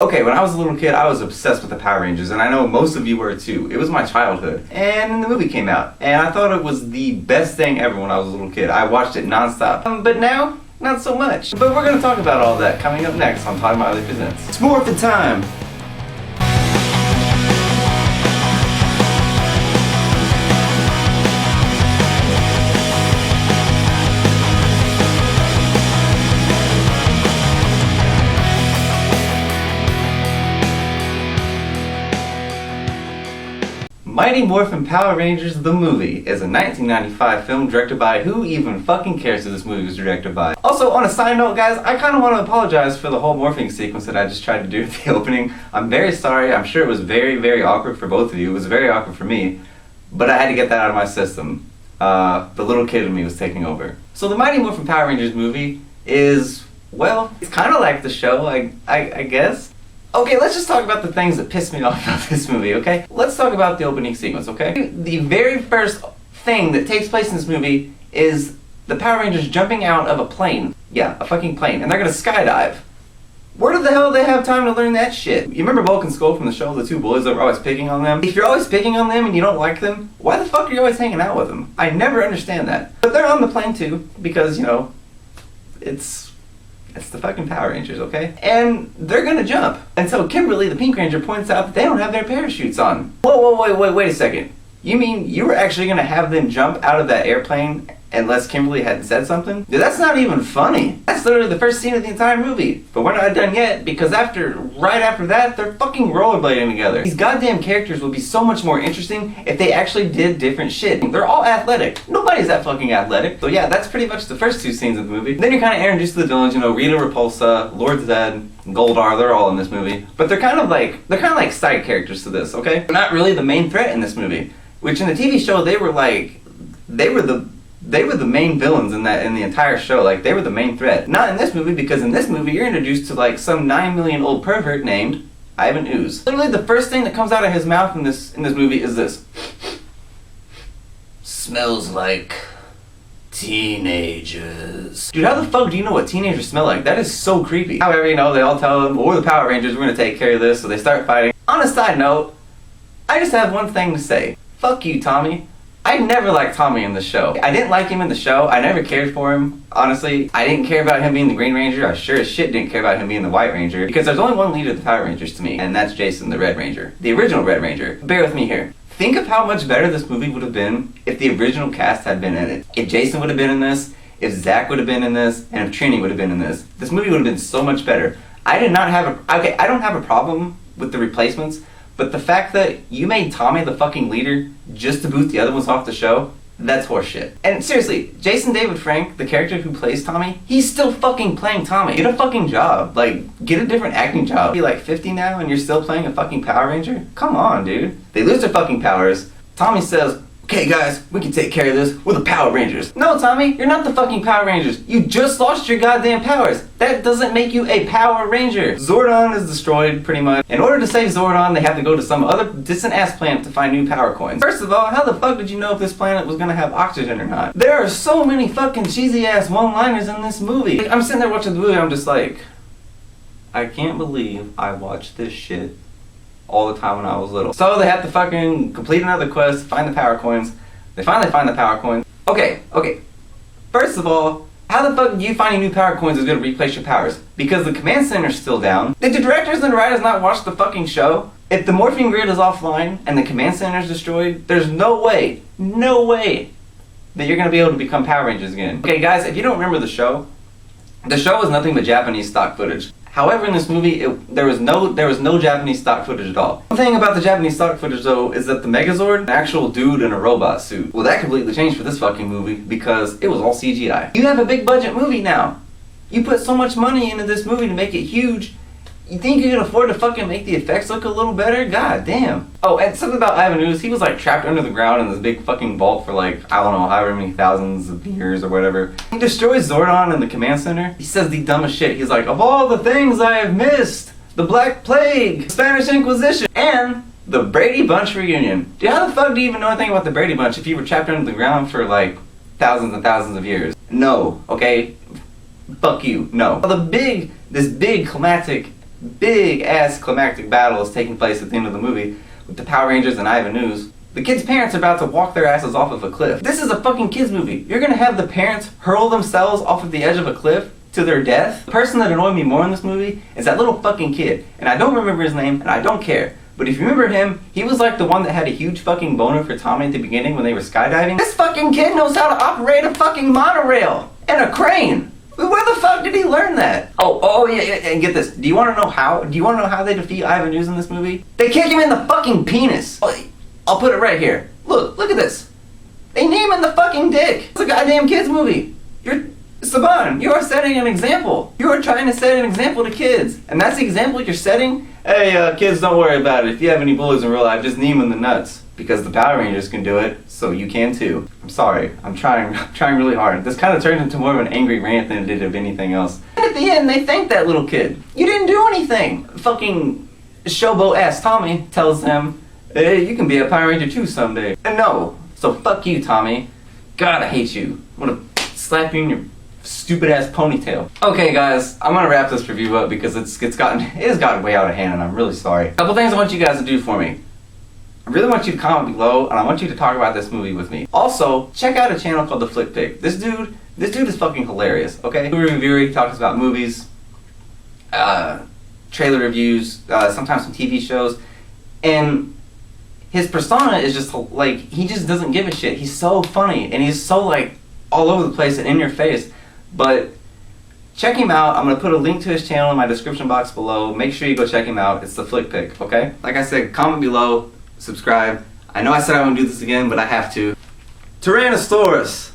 Okay, when I was a little kid, I was obsessed with the Power Rangers, and I know most of you were too. It was my childhood. And then the movie came out, and I thought it was the best thing ever when I was a little kid. I watched it nonstop. But now, not so much. But we're gonna talk about all that coming up next on Todd Miley Presents. It's Morphin time! Mighty Morphin Power Rangers the movie is a 1995 film directed by who even fucking cares who this movie was directed by. Also, on a side note, guys, I kind of want to apologize for the whole morphing sequence that I just tried to do at the opening. I'm very sorry. I'm sure it was very, very awkward for both of you. It was very awkward for me, but I had to get that out of my system. The little kid in me was taking over. So the Mighty Morphin Power Rangers movie is, well, it's kind of like the show, I guess. Okay, let's just talk about the things that pissed me off about this movie, okay? Let's talk about the opening sequence, okay? The very first thing that takes place in this movie is the Power Rangers jumping out of a plane. Yeah, a fucking plane. And they're gonna skydive. Where the hell do they have time to learn that shit? You remember Bulk and Skull from the show, the two boys that were always picking on them? If you're always picking on them and you don't like them, why the fuck are you always hanging out with them? I never understand that. But they're on the plane too, because, you know, it's the fucking Power Rangers, okay? And they're gonna jump. And so Kimberly, the Pink Ranger, points out that they don't have their parachutes on. Wait a second. You mean you were actually gonna have them jump out of that airplane unless Kimberly hadn't said something? Dude, that's not even funny. That's literally the first scene of the entire movie. But we're not done yet, because right after that, they're fucking rollerblading together. These goddamn characters would be so much more interesting if they actually did different shit. They're all athletic. Nobody's that fucking athletic. So yeah, that's pretty much the first two scenes of the movie. Then you're kind of introduced to the villains, you know, Rita Repulsa, Lord Zed, Goldar, they're all in this movie. But they're kind of like side characters to this, okay? They're not really the main threat in this movie. Which in the TV show, they were the main villains in the entire show. Like, they were the main threat. Not in this movie, because in this movie you're introduced to like some 9 million old pervert named Ivan Ooze. Literally the first thing that comes out of his mouth in this movie is this. Smells like teenagers. Dude, how the fuck do you know what teenagers smell like? That is so creepy. However, you know, they all tell him, well, we're the Power Rangers, we're gonna take care of this, so they start fighting. On a side note, I just have one thing to say. Fuck you, Tommy. I never liked Tommy in the show. I didn't like him in the show. I never cared for him, honestly. I didn't care about him being the Green Ranger. I sure as shit didn't care about him being the White Ranger. Because there's only one leader of the Power Rangers to me, and that's Jason, the Red Ranger. The original Red Ranger. Bear with me here. Think of how much better this movie would have been if the original cast had been in it. If Jason would have been in this, if Zach would have been in this, and if Trini would have been in this. This movie would have been so much better. I don't have a problem with the replacements, but the fact that you made Tommy the fucking leader just to boot the other ones off the show, that's horseshit. And seriously, Jason David Frank, the character who plays Tommy, he's still fucking playing Tommy. Get a fucking job. Like, get a different acting job. You're like 50 now and you're still playing a fucking Power Ranger? Come on, dude. They lose their fucking powers. Tommy says, okay guys, we can take care of this. We're the Power Rangers. No, Tommy, you're not the fucking Power Rangers. You just lost your goddamn powers. That doesn't make you a Power Ranger. Zordon is destroyed, pretty much. In order to save Zordon, they have to go to some other distant ass planet to find new power coins. First of all, how the fuck did you know if this planet was gonna have oxygen or not? There are so many fucking cheesy ass one-liners in this movie. I'm sitting there watching the movie, I'm just like, I can't believe I watched this shit all the time when I was little. So they have to fucking complete another quest, find the power coins. They finally find the power coins. Okay. First of all, how the fuck you finding new power coins is gonna replace your powers? Because the command center's still down. Did the directors and the writers not watch the fucking show? If the morphing grid is offline and the command center's destroyed, there's no way that you're gonna be able to become Power Rangers again. Okay guys, if you don't remember the show was nothing but Japanese stock footage. However, in this movie, there was no Japanese stock footage at all. One thing about the Japanese stock footage, though, is that the Megazord, an actual dude in a robot suit. Well, that completely changed for this fucking movie because it was all CGI. You have a big budget movie now. You put so much money into this movie to make it huge. You think you can afford to fucking make the effects look a little better? God damn. Oh, and something about Ivan Ooze, he was like trapped under the ground in this big fucking vault for like, I don't know, however many thousands of years or whatever. He destroys Zordon in the command center. He says the dumbest shit. He's like, of all the things I have missed, the Black Plague, the Spanish Inquisition, and the Brady Bunch reunion. Dude, how the fuck do you even know anything about the Brady Bunch if you were trapped under the ground for like thousands and thousands of years? No, okay? Fuck you, no. This big climatic big ass climactic battle is taking place at the end of the movie with the Power Rangers and Ivan Ooze. The kids' parents are about to walk their asses off of a cliff. This is a fucking kids movie. You're gonna have the parents hurl themselves off of the edge of a cliff to their death? The person that annoyed me more in this movie is that little fucking kid. And I don't remember his name, and I don't care. But if you remember him, he was like the one that had a huge fucking boner for Tommy at the beginning when they were skydiving. This fucking kid knows how to operate a fucking monorail and a crane. Where the fuck did he learn that? Oh yeah, and get this. Do you want to know how? Do you want to know how they defeat Ivan Ooze in this movie? They kick him in the fucking penis. I'll put it right here. Look at this. They knee him in the fucking dick. It's a goddamn kids movie. Saban, you are setting an example. You are trying to set an example to kids. And that's the example you're setting? Hey, kids, don't worry about it. If you have any bullies in real life, just knee them in the nuts. Because the Power Rangers can do it, so you can too. I'm sorry. I'm trying really hard. This kind of turned into more of an angry rant than it did of anything else. And at the end, they thank that little kid. You didn't do anything. Fucking showboat-ass Tommy tells them, hey, you can be a Power Ranger too someday. And no. So fuck you, Tommy. God, I hate you. I'm gonna slap you in your stupid ass ponytail. Okay guys, I'm gonna wrap this review up because it has gotten way out of hand and I'm really sorry. A couple things I want you guys to do for me. I really want you to comment below and I want you to talk about this movie with me. Also, check out a channel called The Flick Pig. This dude is fucking hilarious, okay? Movie reviewer, he talks about movies, trailer reviews, sometimes some TV shows, and his persona is just like, he just doesn't give a shit. He's so funny and he's so like all over the place and in your face. But check him out. I'm going to put a link to his channel in my description box below. Make sure you go check him out. It's The Flick Pig, okay? Like I said, comment below, subscribe. I know I said I wouldn't do this again, but I have to. Tyrannosaurus!